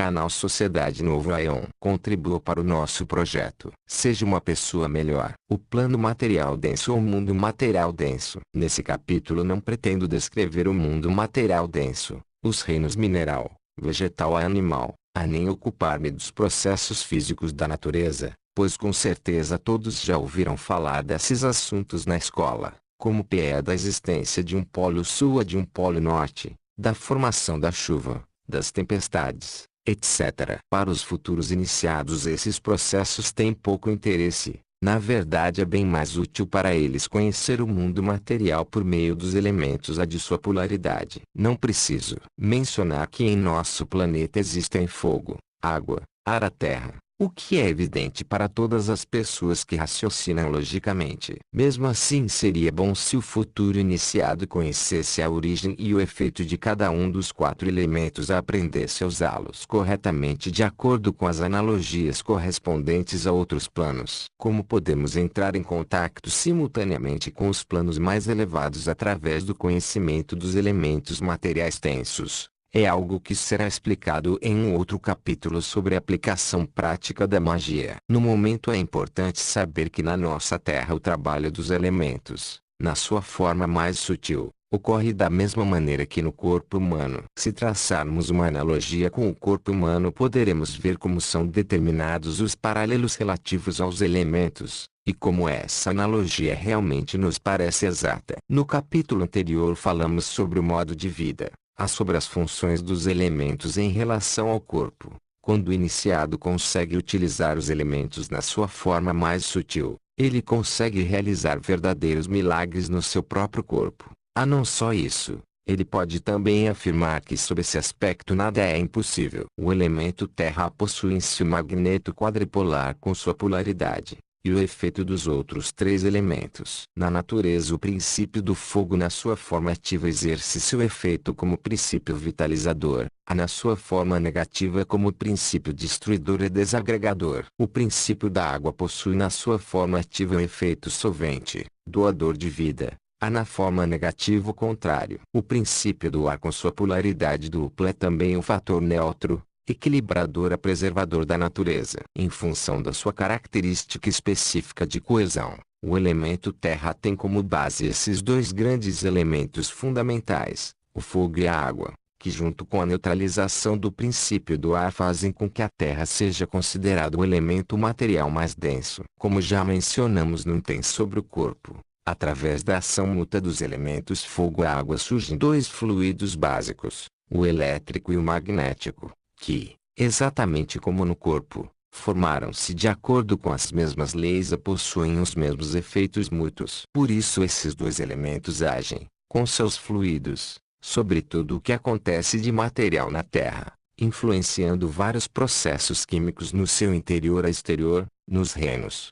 Canal Sociedade Novo Aeon. Contribua para o nosso projeto. Seja uma pessoa melhor. O plano material denso ou mundo material denso. Nesse capítulo não pretendo descrever o mundo material denso, os reinos mineral, vegetal e animal, a nem ocupar-me dos processos físicos da natureza, pois com certeza todos já ouviram falar desses assuntos na escola, como é da existência de um polo sul e de um polo norte, da formação da chuva, das tempestades, etc. Para os futuros iniciados esses processos têm pouco interesse. Na verdade é bem mais útil para eles conhecer o mundo material por meio dos elementos de sua polaridade. Não preciso mencionar que em nosso planeta existem fogo, água, ar e terra, o que é evidente para todas as pessoas que raciocinam logicamente. Mesmo assim seria bom se o futuro iniciado conhecesse a origem e o efeito de cada um dos 4 elementos e aprendesse a usá-los corretamente de acordo com as analogias correspondentes a outros planos. Como podemos entrar em contato simultaneamente com os planos mais elevados através do conhecimento dos elementos materiais densos? É algo que será explicado em um outro capítulo sobre a aplicação prática da magia. No momento é importante saber que na nossa Terra o trabalho dos elementos, na sua forma mais sutil, ocorre da mesma maneira que no corpo humano. Se traçarmos uma analogia com o corpo humano poderemos ver como são determinados os paralelos relativos aos elementos, e como essa analogia realmente nos parece exata. No capítulo anterior falamos sobre o modo de vida, sobre as funções dos elementos em relação ao corpo. Quando o iniciado consegue utilizar os elementos na sua forma mais sutil, ele consegue realizar verdadeiros milagres no seu próprio corpo. Não só isso, ele pode também afirmar que sob esse aspecto nada é impossível. O elemento terra possui em si o magneto quadripolar com sua polaridade, e o efeito dos outros 3 elementos. Na natureza o princípio do fogo na sua forma ativa exerce seu efeito como princípio vitalizador, na sua forma negativa como princípio destruidor e desagregador. O princípio da água possui na sua forma ativa o efeito solvente, doador de vida, na forma negativa o contrário. O princípio do ar com sua polaridade dupla é também um fator neutro, equilibrador e preservador da natureza. Em função da sua característica específica de coesão, o elemento terra tem como base esses 2 grandes elementos fundamentais, o fogo e a água, que junto com a neutralização do princípio do ar fazem com que a terra seja considerado o elemento material mais denso. Como já mencionamos no item sobre o corpo, através da ação mútua dos elementos fogo e água surgem 2 fluidos básicos, o elétrico e o magnético, que, exatamente como no corpo, formaram-se de acordo com as mesmas leis e possuem os mesmos efeitos mútuos. Por isso esses 2 elementos agem, com seus fluidos, sobre tudo o que acontece de material na Terra, influenciando vários processos químicos no seu interior e exterior, nos reinos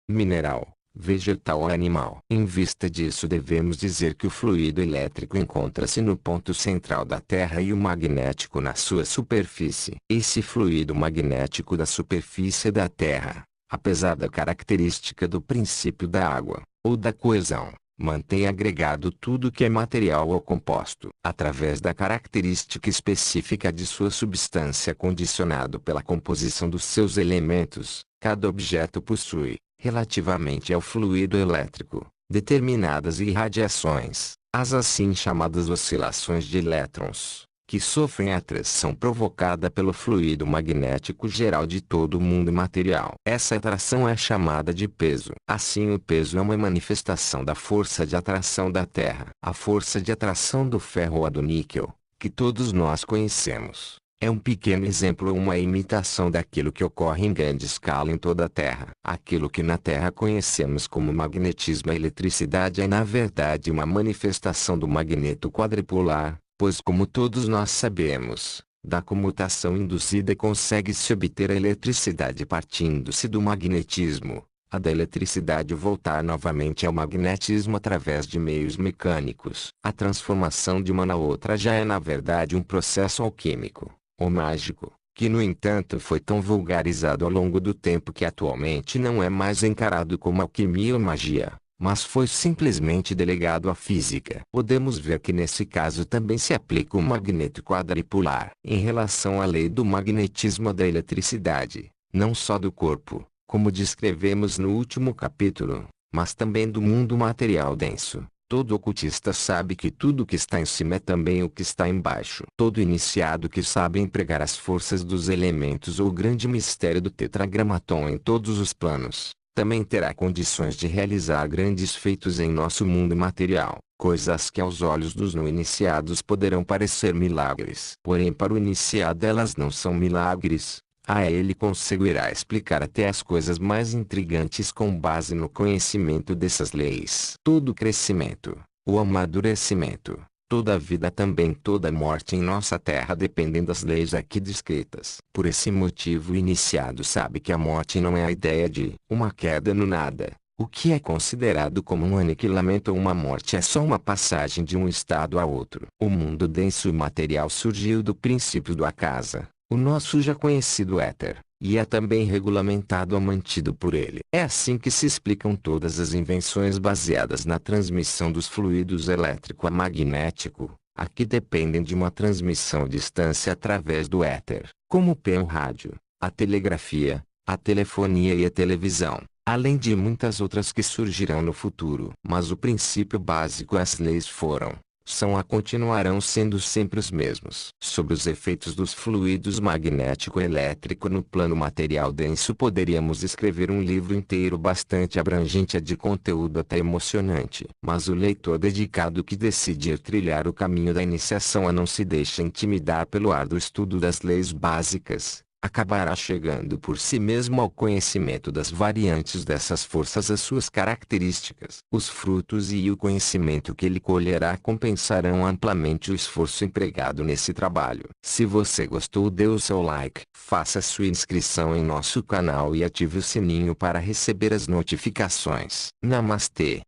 mineral, vegetal e animal. Em vista disso devemos dizer que o fluido elétrico encontra-se no ponto central da Terra e o magnético na sua superfície. Esse fluido magnético da superfície da Terra, apesar da característica do princípio da água, ou da coesão, mantém agregado tudo que é material ou composto. Através da característica específica de sua substância condicionado pela composição dos seus elementos, cada objeto possui, relativamente ao fluido elétrico, determinadas irradiações, as assim chamadas oscilações de elétrons, que sofrem a atração provocada pelo fluido magnético geral de todo o mundo material. Essa atração é chamada de peso. Assim o peso é uma manifestação da força de atração da Terra. A força de atração do ferro ou do níquel, que todos nós conhecemos, é um pequeno exemplo ou uma imitação daquilo que ocorre em grande escala em toda a Terra. Aquilo que na Terra conhecemos como magnetismo e eletricidade é na verdade uma manifestação do magneto quadripolar, pois como todos nós sabemos, da comutação induzida consegue-se obter a eletricidade partindo-se do magnetismo, a da eletricidade voltar novamente ao magnetismo através de meios mecânicos. A transformação de uma na outra já é na verdade um processo alquímico, ou mágico, que no entanto foi tão vulgarizado ao longo do tempo que atualmente não é mais encarado como alquimia ou magia, mas foi simplesmente delegado à física. Podemos ver que nesse caso também se aplica o magneto quadripolar. Em relação à lei do magnetismo da eletricidade, não só do corpo, como descrevemos no último capítulo, mas também do mundo material denso. Todo ocultista sabe que tudo que está em cima é também o que está embaixo. Todo iniciado que sabe empregar as forças dos elementos ou o grande mistério do tetragramaton em todos os planos, também terá condições de realizar grandes feitos em nosso mundo material, coisas que aos olhos dos não iniciados poderão parecer milagres. Porém para o iniciado elas não são milagres. A ele conseguirá explicar até as coisas mais intrigantes com base no conhecimento dessas leis. Todo crescimento, o amadurecimento, toda vida também toda morte em nossa terra dependem das leis aqui descritas. Por esse motivo o iniciado sabe que a morte não é a ideia de uma queda no nada. O que é considerado como um aniquilamento ou uma morte é só uma passagem de um estado a outro. O mundo denso e material surgiu do princípio do acaso, o nosso já conhecido éter, e é também regulamentado ou mantido por ele. É assim que se explicam todas as invenções baseadas na transmissão dos fluidos elétrico-magnético, a que dependem de uma transmissão à distância através do éter, como o peão rádio, a telegrafia, a telefonia e a televisão, além de muitas outras que surgirão no futuro. Mas o princípio básico e as leis são e continuarão sendo sempre os mesmos. Sobre os efeitos dos fluidos magnético-elétrico no plano material denso poderíamos escrever um livro inteiro bastante abrangente e de conteúdo até emocionante. Mas o leitor dedicado que decidir trilhar o caminho da iniciação a não se deixa intimidar pelo árduo estudo das leis básicas, acabará chegando por si mesmo ao conhecimento das variantes dessas forças, as suas características. Os frutos e o conhecimento que ele colherá compensarão amplamente o esforço empregado nesse trabalho. Se você gostou, dê o seu like, faça sua inscrição em nosso canal e ative o sininho para receber as notificações. Namastê.